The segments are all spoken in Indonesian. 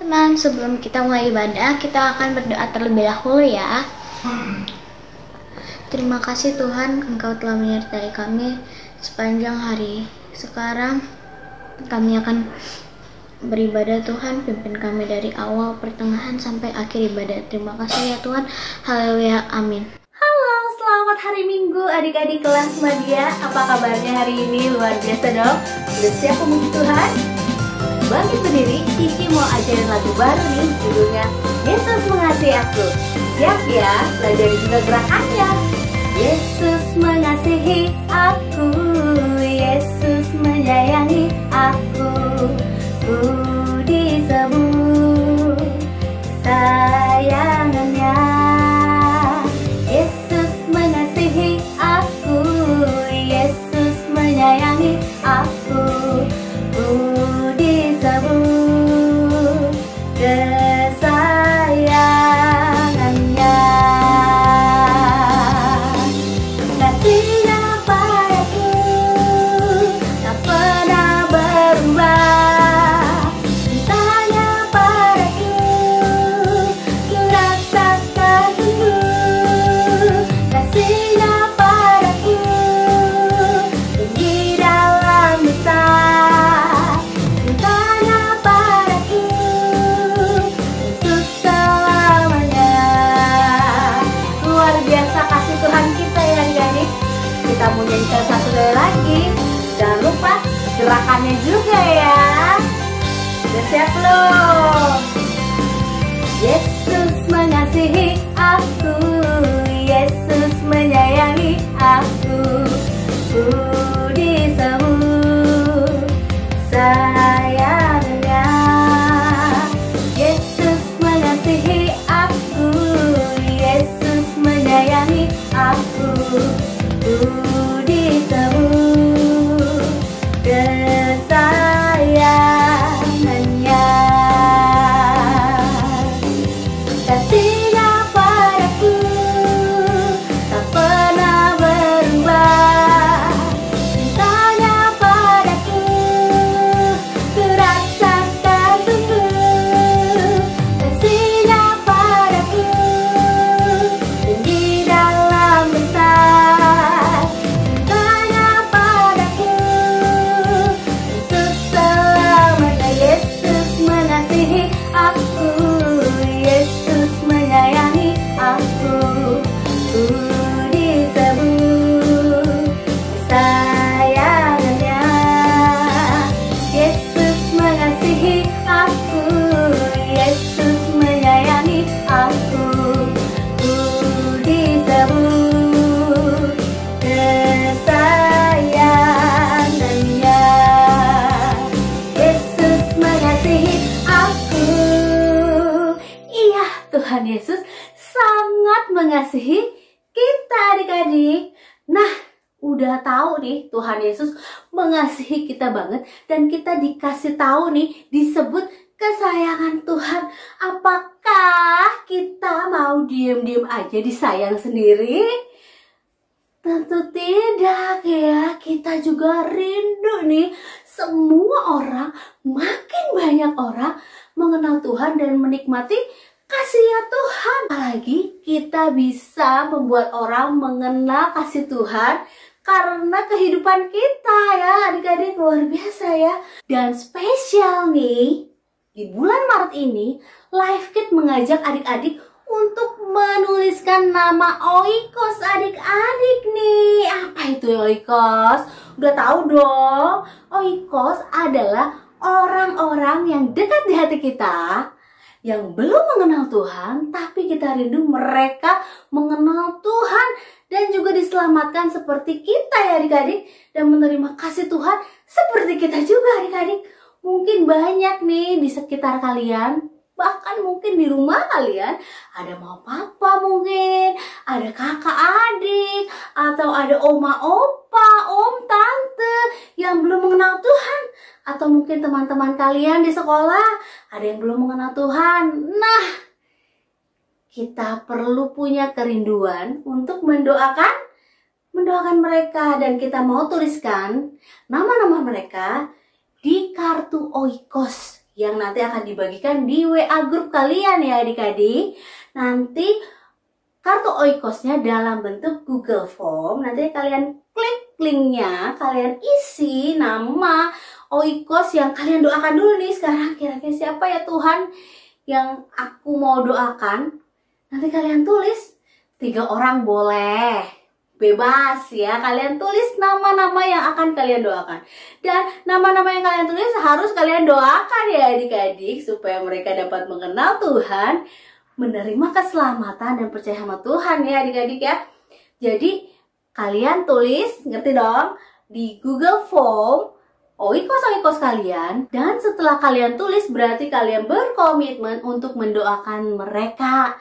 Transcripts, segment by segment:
teman-teman, sebelum kita mulai ibadah, kita akan berdoa terlebih dahulu ya. Terima kasih Tuhan, Engkau telah menyertai kami sepanjang hari. Sekarang kami akan beribadah. Tuhan, pimpin kami dari awal, pertengahan, sampai akhir ibadah. Terima kasih ya Tuhan. Haleluya, amin. Halo, selamat hari Minggu adik-adik kelas Madia. Apa kabarnya hari ini? Luar biasa dong. Sudah siap memuji Tuhan? Bangkit berdiri, Kiki mau ajarin lagu baru nih, judulnya Yesus Mengasihi Aku. Siap ya, belajar juga gerakannya. Yesus mengasihi aku, Yesus menyayangi aku, ku disebut kesayangannya. Yesus mengasihi aku, Yesus menyayangi aku, ku disebut kesayangannya. Kasihnya padaku tak pernah berubah, cintanya padaku ku rasakan sungguh. Kasihnya padaku tinggi dalam besar, cintanya padaku untuk selamanya. Luar biasa kasih Tuhan kita ya adik-adik. Kita mau nyanyikan satu kali lagi. Jangan lupa gerakannya juga ya. Udah siap belum? Yesus mengasihi aku, Yesus menyayangi aku, ku disebut sayangnya. Yesus mengasihi aku, Yesus menyayangi aku, ku disebut kesayangannya. Kasihnya padaku tak pernah berubah, cintanya padaku ku rasakan sungguh. Kasihnya padaku tinggi dalam besar, cintanya padaku untuk selamanya. Yesus mengasihi aku, Yesus menyayangi aku, ku disebut kesayangannya. Yesus mengasihi aku, Yesus menyayangi aku, ku disebut kesayangannya. Yesus mengasihi aku. Iya, Tuhan Yesus sangat mengasihi kita adik-adik. Nah, udah tahu nih Tuhan Yesus mengasihi kita banget, dan kita dikasih tahu nih, disebut kesayangan Tuhan. Apakah kita mau diem-diem aja disayang sendiri? Tentu tidak ya. Kita juga rindu nih semua orang, makin banyak orang mengenal Tuhan dan menikmati kasih Tuhan. Apalagi kita bisa membuat orang mengenal kasih Tuhan karena kehidupan kita ya adik-adik. Luar biasa ya. Dan spesial nih, di bulan Maret ini Life Kid mengajak adik-adik untuk menuliskan nama Oikos adik-adik nih. Apa itu Oikos? Udah tahu dong. Oikos adalah orang-orang yang dekat di hati kita, yang belum mengenal Tuhan, tapi kita rindu mereka mengenal Tuhan dan juga diselamatkan seperti kita ya adik-adik, dan menerima kasih Tuhan seperti kita juga adik-adik. Mungkin banyak nih di sekitar kalian, bahkan mungkin di rumah kalian ada mama papa, mungkin ada kakak adik, atau ada oma opa, om tante yang belum mengenal Tuhan, atau mungkin teman-teman kalian di sekolah ada yang belum mengenal Tuhan. Nah, kita perlu punya kerinduan untuk mendoakan mereka, dan kita mau tuliskan nama-nama mereka di kartu Oikos yang nanti akan dibagikan di WA grup kalian ya adik-adik. Nanti kartu Oikosnya dalam bentuk Google Form. Nanti kalian klik linknya, kalian isi nama Oikos yang kalian doakan dulu nih sekarang. Kira-kira siapa ya Tuhan yang aku mau doakan? Nanti kalian tulis 3 orang boleh, bebas ya. Kalian tulis nama-nama yang akan kalian doakan. Dan nama-nama yang kalian tulis harus kalian doakan ya adik-adik, supaya mereka dapat mengenal Tuhan, menerima keselamatan dan percaya sama Tuhan ya adik-adik ya. Jadi kalian tulis, ngerti dong, di Google Form Oikos kalian. Dan setelah kalian tulis berarti kalian berkomitmen untuk mendoakan mereka.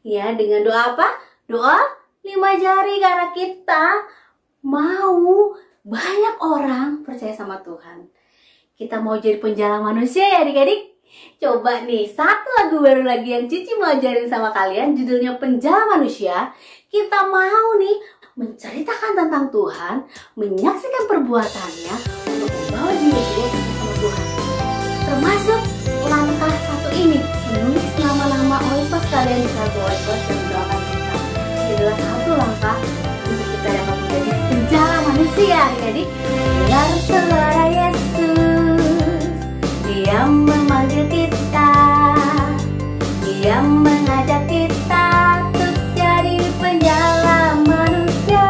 Ya, dengan doa apa? Doa 5 jari, karena kita mau banyak orang percaya sama Tuhan. Kita mau jadi penjala manusia ya adik-adik. Coba nih, satu lagu baru lagi yang Cici mau ajarin sama kalian, judulnya Penjala Manusia. Kita mau nih menceritakan tentang Tuhan, menyaksikan perbuatannya untuk membawa jiwa-jiwa sama Tuhan. Termasuk langkah satu ini, menulis nama-nama Oikos kalian di kartu Oikos dan mendoakan kita. Ini adalah satu langkah untuk kita dapat menjadi penjala manusia adik-adik. Dengar suara Yesus, Dia memanggil kita, Dia mengajak kita untuk jadi penjala manusia.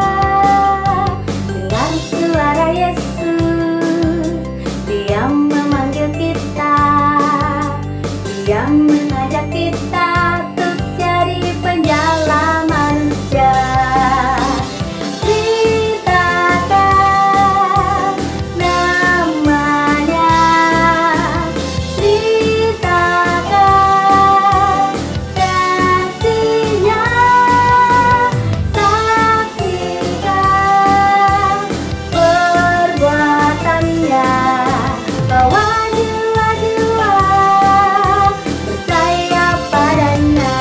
Dengar suara Yesus, Dia memanggil kita, Dia mengajak kita untuk jadi penjala manusia. Ceritakan namanya, ceritakan kasihnya, saksikan perbuatannya, bawa jiwa-jiwa percaya padanya.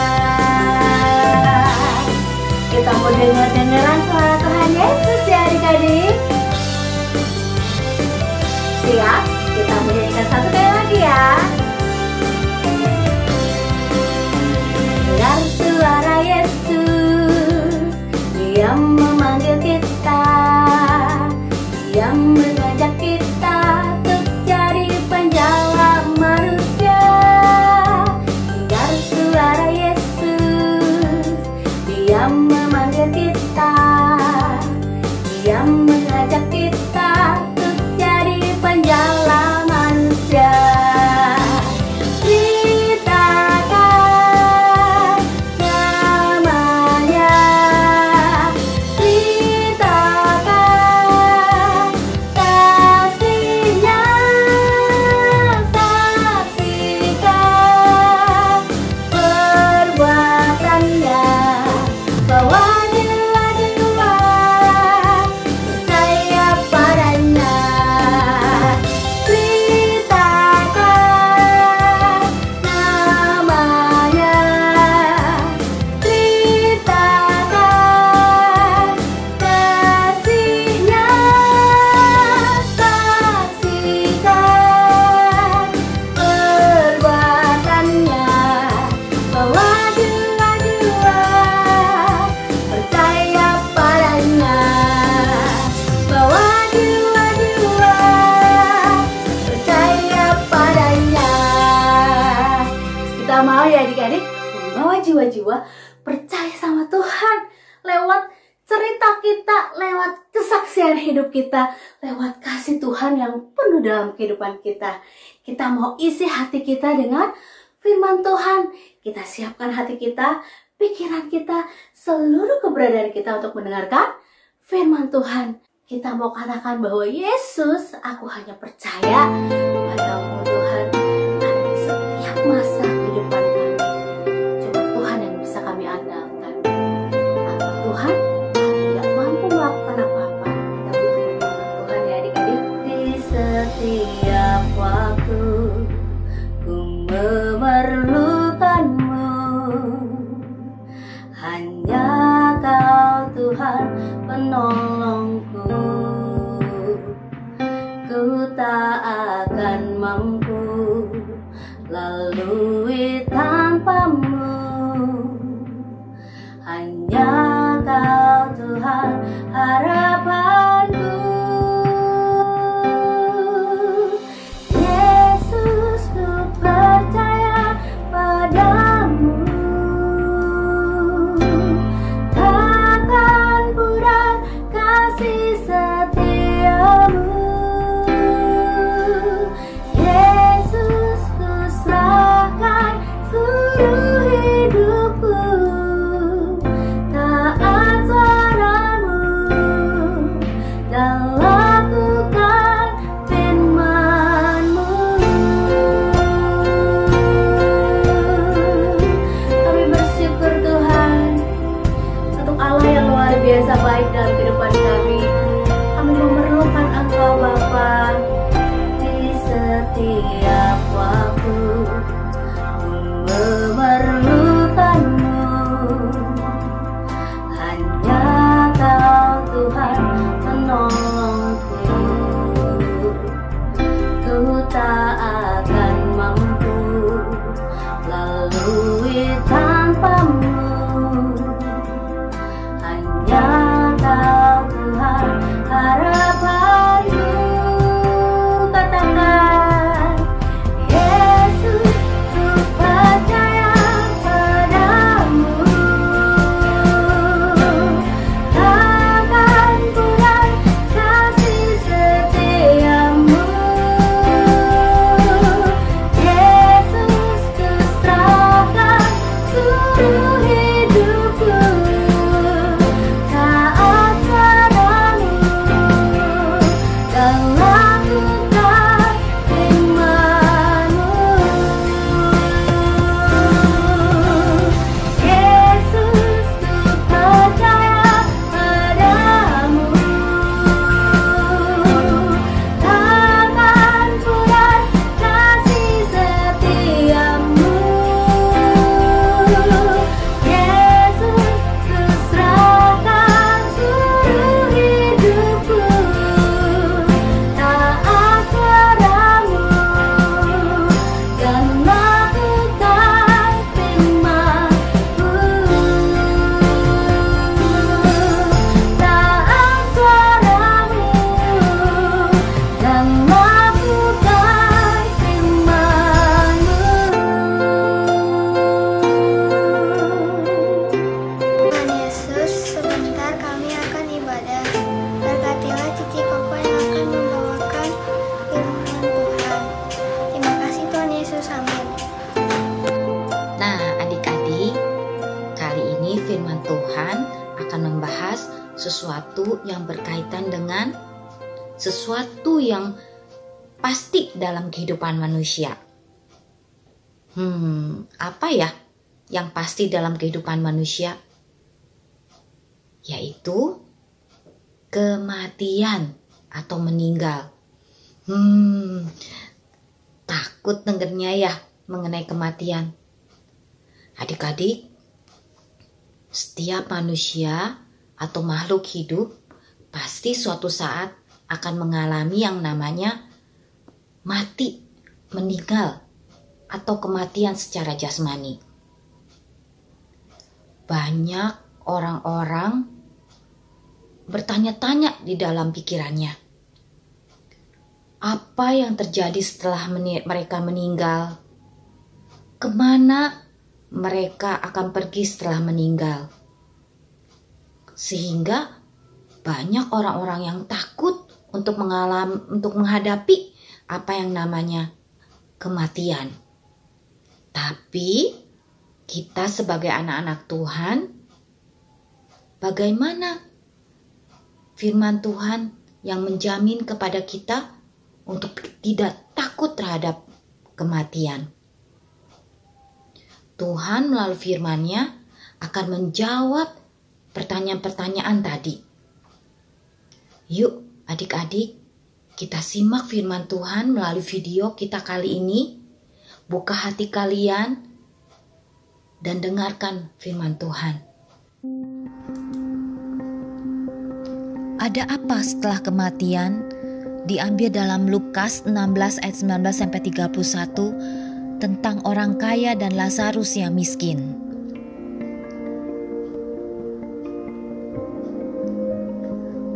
Kita mau dengar-dengaran suara Tuhan Yesus ya adik-adik. Siap? Kita mau nyanyikan satu kali lagi ya. Dengar suara Yesus, Dia memanggil kita, Dia mengajak kita untuk jadi penjala manusia. Dengar suara Yesus, Dia memanggil kita, Dia mengajak kita untuk jadi penjala manusia. Ceritakan namanya, ceritakan kasihnya, saksikan perbuatannya, bawa jiwa-jiwa percaya padanya. Ceritakan namanya, ceritakan kasihnya, saksikan perbuatannya, bawa jiwa-jiwa percaya padanya, bawa jiwa-jiwa percaya padanya. Kita mau ya adik-adik membawa jiwa-jiwa percaya sama Tuhan lewat cerita kita, lewat kesaksian hidup kita, lewat kasih Tuhan yang penuh dalam kehidupan kita. Kita mau isi hati kita dengan firman Tuhan. Kita siapkan hati kita, pikiran kita, seluruh keberadaan kita untuk mendengarkan firman Tuhan. Kita mau katakan bahwa Yesus, aku hanya percaya padamu Tuhan, karena di setiap masa kehidupan kami, cuma Tuhan yang bisa kami andalkan. Tanpa Tuhan, kami tidak mampu melakukan apa-apa. Kita butuh pertolongan Tuhan ya adik-adik. Di setiap waktu ku memerlukanmu, hanya Kau Tuhan penolongku. Ku tak akan mampu lalui tanpamu. Hanya Kau Tuhan harapanku. Yesus, ku percaya padamu. Takkan pudar kasih setiamu. Yesus, ku serahkan seluruh hidupku. Taat suaramu dan lakukan firman-Mu. Kami bersyukur Tuhan untuk Allah yang luar biasa baik dalam kehidupan kami. Kami memerlukan Engkau Bapa di setiap waktu. Memerlukan-Mu. Hanya Kau Tuhan menolongku. Ku tak akan mampu lalui tanpamu. Hanya Kau Tuhan harapanku. Katakan, Yesus, ku percaya padamu. Takkan pudar kasih setiamu. Yesus, ku serahkan seluruh hidupku. Taat padamu dan lakukan firman-Mu. Yesus, ku percaya padamu. Takkan pudar kasih setiamu. Yesus, ku serahkan seluruh hidupku. Taat padamu dan lakukan firman-Mu. Taat padamu dan lakukan firman-Mu. Tuhan Yesus, sebentar kami akan ibadah. Berkatilah Cici Koko yang akan membawakan firman Tuhan. Terima kasih Tuhan Yesus, amin. Nah, adik-adik, kali ini firman Tuhan akan membahas sesuatu yang berkaitan dengan sesuatu yang pasti dalam kehidupan manusia. Apa ya yang pasti dalam kehidupan manusia? Yaitu kematian atau meninggal. Takut dengernya ya mengenai kematian. Adik-adik, setiap manusia atau makhluk hidup pasti suatu saat akan mengalami yang namanya mati, meninggal, atau kematian secara jasmani. Banyak orang-orang bertanya-tanya di dalam pikirannya, apa yang terjadi setelah mereka meninggal? Kemana mereka akan pergi setelah meninggal? Sehingga banyak orang-orang yang takut untuk menghadapi apa yang namanya kematian. Tapi kita sebagai anak-anak Tuhan, bagaimana firman Tuhan yang menjamin kepada kita untuk tidak takut terhadap kematian? Tuhan melalui firman-Nya akan menjawab pertanyaan-pertanyaan tadi. Yuk adik-adik, kita simak firman Tuhan melalui video kita kali ini. Buka hati kalian dan dengarkan firman Tuhan. Ada apa setelah kematian? Diambil dalam Lukas 16 ayat 19 sampai 31 tentang orang kaya dan Lazarus yang miskin.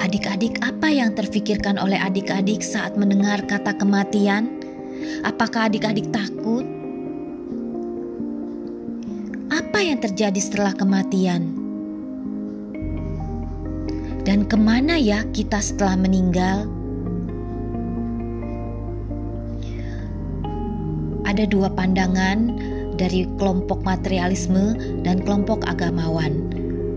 Adik-adik, apa yang terfikirkan oleh adik-adik saat mendengar kata kematian? Apakah adik-adik takut? Apa yang terjadi setelah kematian? Dan kemana ya kita setelah meninggal? Ada dua pandangan dari kelompok materialisme dan kelompok agamawan.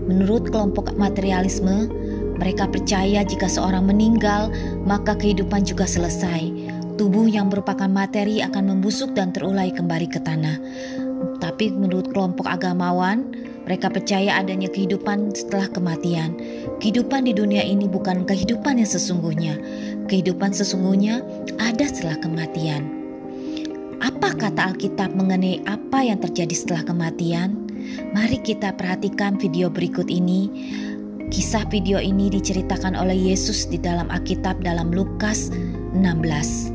Menurut kelompok materialisme, mereka percaya jika seorang meninggal, maka kehidupan juga selesai. Tubuh yang merupakan materi akan membusuk dan terulai kembali ke tanah. Tapi menurut kelompok agamawan, mereka percaya adanya kehidupan setelah kematian. Kehidupan di dunia ini bukan kehidupan yang sesungguhnya. Kehidupan sesungguhnya ada setelah kematian. Apa kata Alkitab mengenai apa yang terjadi setelah kematian? Mari kita perhatikan video berikut ini. Kisah video ini diceritakan oleh Yesus di dalam Alkitab dalam Lukas 16.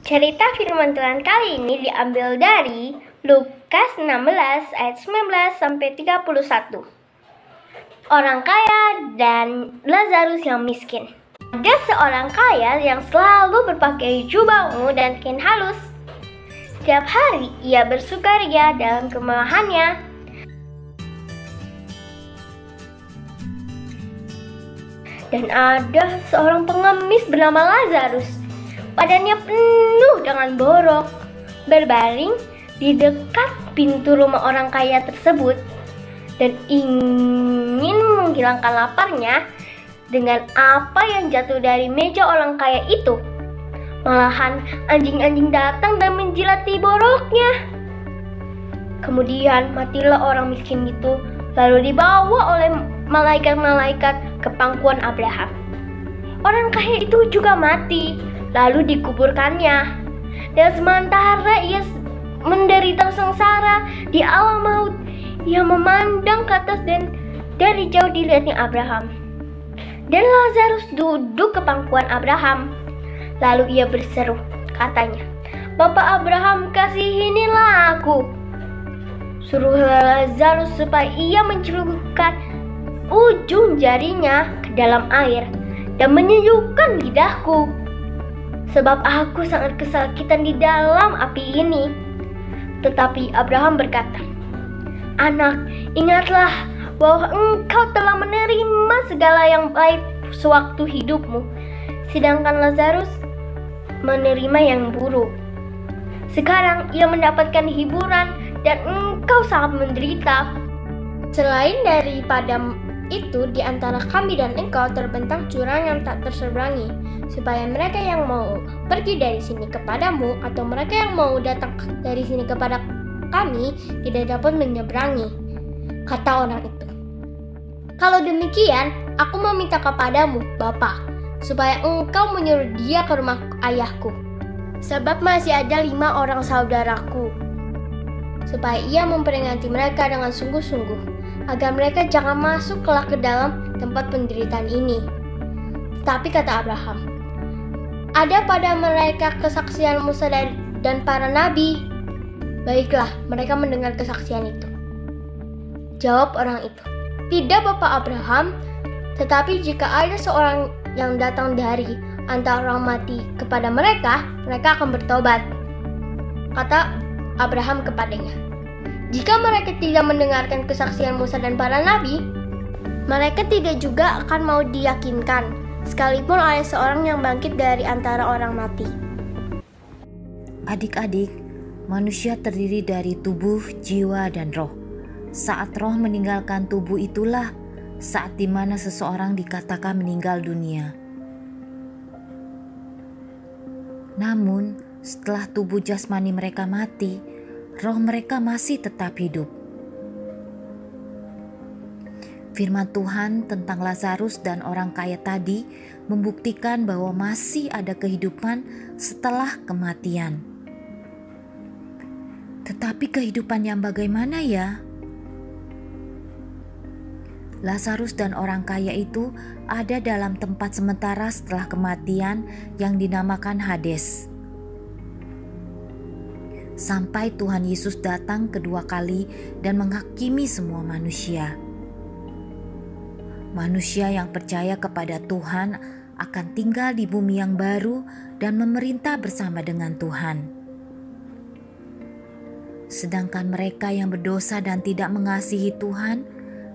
Cerita firman Tuhan kali ini diambil dari Lukas 16 ayat 19 sampai 31. Orang kaya dan Lazarus yang miskin. Ada seorang kaya yang selalu berpakaian jubah ungu dan kain halus. Setiap hari ia bersukaria dalam kemewahannya. Dan ada seorang pengemis bernama Lazarus. Badannya penuh dengan borok, berbaring di dekat pintu rumah orang kaya tersebut dan ingin menghilangkan laparnya dengan apa yang jatuh dari meja orang kaya itu. Malahan anjing-anjing datang dan menjilati boroknya. Kemudian matilah orang miskin itu, lalu dibawa oleh malaikat-malaikat ke pangkuan Abraham. Orang kaya itu juga mati, lalu dikuburkannya. Dan sementara ia menderita sengsara di alam maut, ia memandang ke atas dan dari jauh dilihatnya Abraham. Dan Lazarus duduk ke pangkuan Abraham. Lalu ia berseru, katanya, "Bapak Abraham, kasihinilah aku. Suruhlah Lazarus supaya ia mencelupkan ujung jarinya ke dalam air dan menyejukkan lidahku. Sebab aku sangat kesakitan di dalam api ini." Tetapi Abraham berkata, "Anak, ingatlah bahwa engkau telah menerima segala yang baik sewaktu hidupmu, sedangkan Lazarus menerima yang buruk. Sekarang ia mendapatkan hiburan dan engkau sangat menderita. Selain daripada itu, di antara kami dan engkau terbentang jurang yang tak terseberangi, supaya mereka yang mau pergi dari sini kepadamu atau mereka yang mau datang dari sini kepada kami tidak dapat menyeberangi." Kata orang itu, "Kalau demikian, aku meminta kepadamu, Bapa, supaya engkau menyuruh dia ke rumah ayahku. Sebab masih ada 5 orang saudaraku, supaya ia memperingati mereka dengan sungguh-sungguh, agar mereka jangan masuk kelak ke dalam tempat penderitaan ini." Tapi kata Abraham, "Ada pada mereka kesaksian Musa dan para nabi." "Baiklah, mereka mendengar kesaksian itu." Jawab orang itu, "Tidak, Bapak Abraham, tetapi jika ada seorang yang datang dari antara orang mati kepada mereka, mereka akan bertobat." Kata Abraham kepadanya, "Jika mereka tidak mendengarkan kesaksian Musa dan para nabi, mereka tidak juga akan mau diyakinkan, sekalipun oleh seorang yang bangkit dari antara orang mati." Adik-adik, manusia terdiri dari tubuh, jiwa, dan roh. Saat roh meninggalkan tubuh itulah saat dimana seseorang dikatakan meninggal dunia. Namun, setelah tubuh jasmani mereka mati, roh mereka masih tetap hidup. Firman Tuhan tentang Lazarus dan orang kaya tadi membuktikan bahwa masih ada kehidupan setelah kematian. Tetapi kehidupan yang bagaimana ya? Lazarus dan orang kaya itu ada dalam tempat sementara setelah kematian yang dinamakan Hades. sampai Tuhan Yesus datang kedua kali dan menghakimi semua manusia. Manusia yang percaya kepada Tuhan akan tinggal di bumi yang baru dan memerintah bersama dengan Tuhan. Sedangkan mereka yang berdosa dan tidak mengasihi Tuhan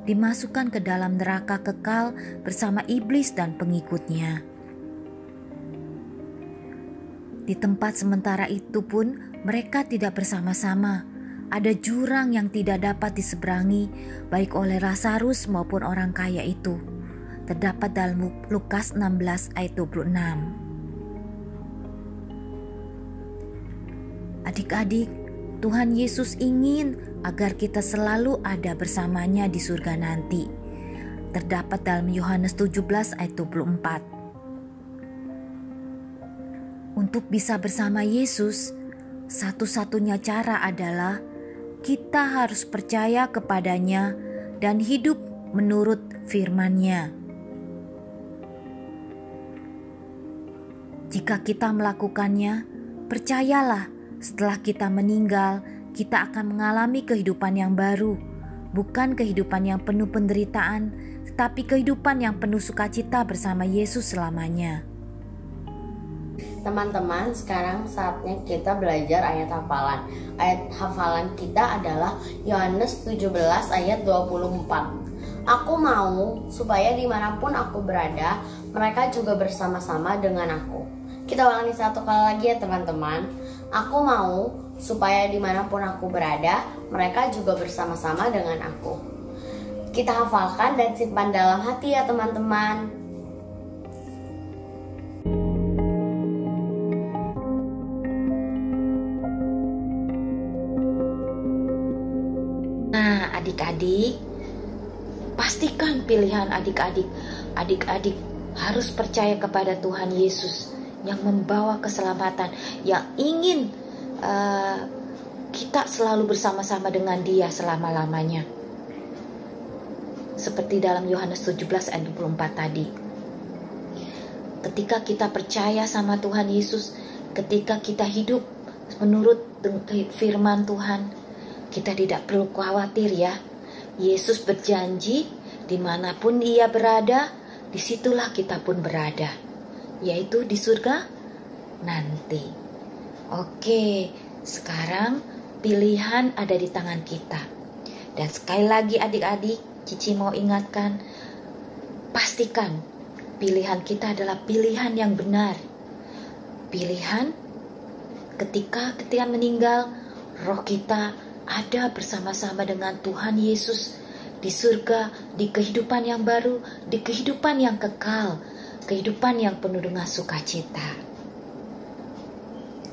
dimasukkan ke dalam neraka kekal bersama iblis dan pengikutnya. Di tempat sementara itu pun mereka tidak bersama-sama. Ada jurang yang tidak dapat diseberangi baik oleh Lazarus maupun orang kaya itu. Terdapat dalam Lukas 16 ayat 26. Adik-adik, Tuhan Yesus ingin agar kita selalu ada bersamanya di surga nanti. Terdapat dalam Yohanes 17 ayat 24. Untuk bisa bersama Yesus, satu-satunya cara adalah kita harus percaya kepadanya dan hidup menurut firman-Nya. Jika kita melakukannya, percayalah setelah kita meninggal, kita akan mengalami kehidupan yang baru, bukan kehidupan yang penuh penderitaan, tetapi kehidupan yang penuh sukacita bersama Yesus selamanya. Teman-teman, sekarang saatnya kita belajar ayat hafalan. Ayat hafalan kita adalah Yohanes 17 ayat 24. Aku mau supaya dimanapun aku berada, mereka juga bersama-sama dengan aku. Kita ulangi satu kali lagi ya teman-teman. Aku mau supaya dimanapun aku berada, mereka juga bersama-sama dengan aku. Kita hafalkan dan simpan dalam hati ya teman-teman. Nah, adik-adik, pastikan pilihan adik-adik. Adik-adik harus percaya kepada Tuhan Yesus yang membawa keselamatan, yang ingin kita selalu bersama-sama dengan Dia selama-lamanya. Seperti dalam Yohanes 17 ayat 24 tadi. Ketika kita percaya sama Tuhan Yesus, ketika kita hidup menurut firman Tuhan, kita tidak perlu khawatir ya. Yesus berjanji dimanapun Ia berada, disitulah kita pun berada, yaitu di surga nanti. Oke, sekarang pilihan ada di tangan kita. Dan sekali lagi adik-adik, Cici mau ingatkan, pastikan pilihan kita adalah pilihan yang benar. Pilihan ketika meninggal, roh kita ada bersama-sama dengan Tuhan Yesus di surga, di kehidupan yang baru, di kehidupan yang kekal, kehidupan yang penuh dengan sukacita.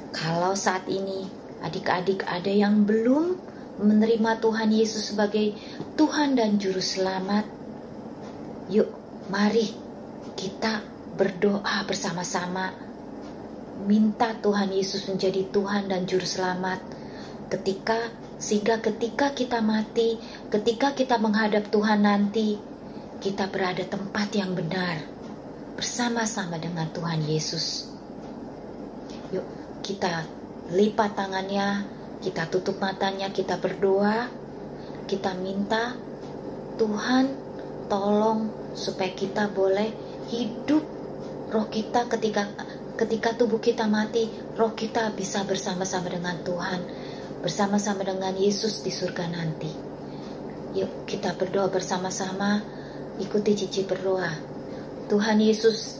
Kalau saat ini adik-adik ada yang belum menerima Tuhan Yesus sebagai Tuhan dan Juru Selamat, yuk mari kita berdoa bersama-sama, minta Tuhan Yesus menjadi Tuhan dan Juru Selamat, sehingga ketika kita mati, ketika kita menghadap Tuhan nanti, kita berada tempat yang benar bersama-sama dengan Tuhan Yesus. Yuk kita lipat tangannya, kita tutup matanya, kita berdoa, kita minta Tuhan tolong supaya kita boleh hidup roh kita ketika tubuh kita mati, roh kita bisa bersama-sama dengan Tuhan, bersama-sama dengan Yesus di surga nanti. Yuk kita berdoa bersama-sama. Ikuti Cici berdoa. Tuhan Yesus,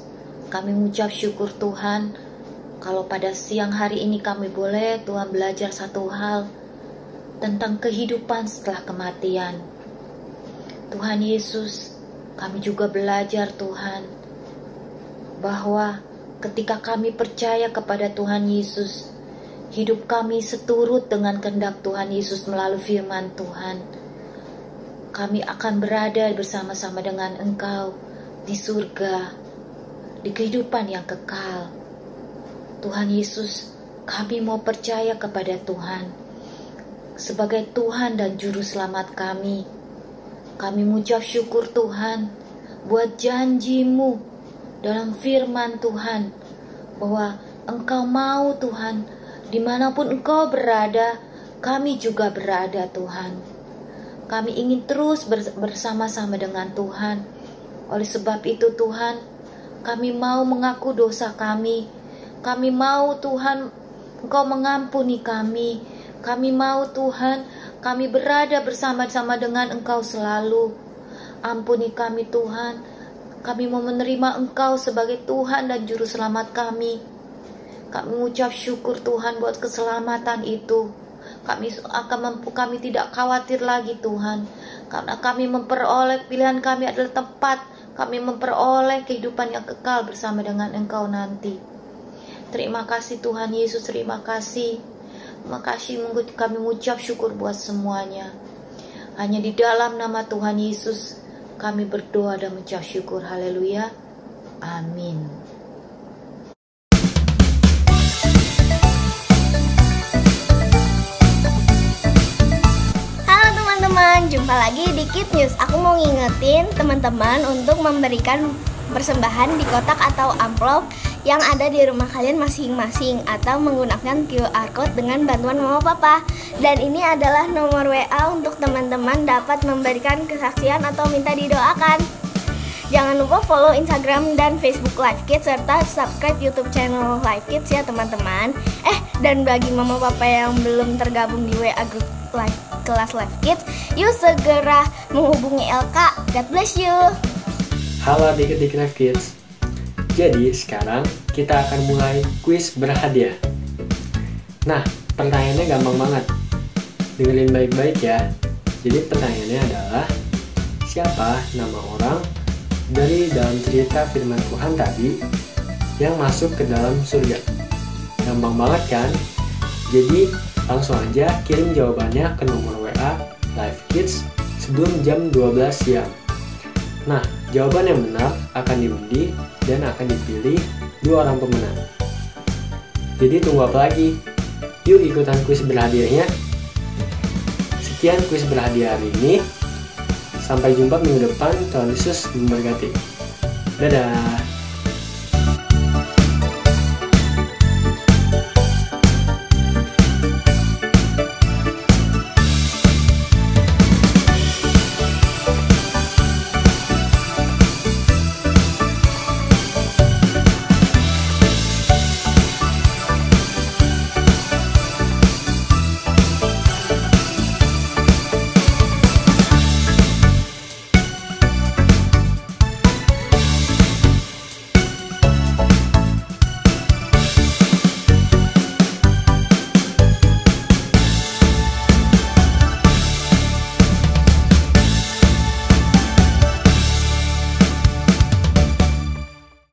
kami mengucap syukur Tuhan, kalau pada siang hari ini kami boleh Tuhan belajar satu hal tentang kehidupan setelah kematian. Tuhan Yesus, kami juga belajar Tuhan, bahwa ketika kami percaya kepada Tuhan Yesus, hidup kami seturut dengan kehendak Tuhan Yesus melalui firman Tuhan. Kami akan berada bersama-sama dengan Engkau di surga, di kehidupan yang kekal. Tuhan Yesus, kami mau percaya kepada Tuhan sebagai Tuhan dan Juru Selamat kami. Kami mengucap syukur Tuhan buat janji-Mu dalam firman Tuhan, bahwa Engkau mau Tuhan Dimanapun Engkau berada, kami juga berada Tuhan. Kami ingin terus bersama-sama dengan Tuhan. Oleh sebab itu Tuhan, kami mau mengaku dosa kami. Kami mau Tuhan, Engkau mengampuni kami. Kami mau Tuhan, kami berada bersama-sama dengan Engkau selalu. Ampuni kami Tuhan. Kami mau menerima Engkau sebagai Tuhan dan Juru Selamat kami. Kami mengucap syukur Tuhan buat keselamatan itu. Kami tidak khawatir lagi Tuhan, karena kami memperoleh pilihan kami adalah tempat kami memperoleh kehidupan yang kekal bersama dengan Engkau nanti. Terima kasih Tuhan Yesus, terima kasih. Terima kasih, kami mengucap syukur buat semuanya. Hanya di dalam nama Tuhan Yesus kami berdoa dan mengucap syukur. Haleluya. Amin. Jumpa lagi di Kids News. Aku mau ngingetin teman-teman untuk memberikan persembahan di kotak atau amplop yang ada di rumah kalian masing-masing, atau menggunakan QR Code dengan bantuan mama papa. Dan ini adalah nomor WA untuk teman-teman dapat memberikan kesaksian atau minta didoakan. Jangan lupa follow Instagram dan Facebook Live Kids, serta subscribe YouTube channel Live Kids ya teman-teman. Dan bagi mama papa yang belum tergabung di WA Group Live kelas Live Kids, yuk segera menghubungi LK. God bless you. Halo adik-adik Live Kids. Jadi sekarang kita akan mulai kuis berhadiah. Nah, pertanyaannya gampang banget. Dengerin baik-baik ya. Jadi pertanyaannya adalah, siapa nama orang dari dalam cerita firman Tuhan tadi yang masuk ke dalam surga? Gampang banget kan? Jadi langsung aja kirim jawabannya ke nomor WA Live Kids sebelum jam 12 siang. Nah, jawaban yang benar akan diundi dan akan dipilih 2 orang pemenang. Jadi tunggu apa lagi? Yuk ikutan kuis berhadiahnya. Sekian kuis berhadiah hari ini. Sampai jumpa minggu depan. Tuhan Yesus memberkati. Dadah.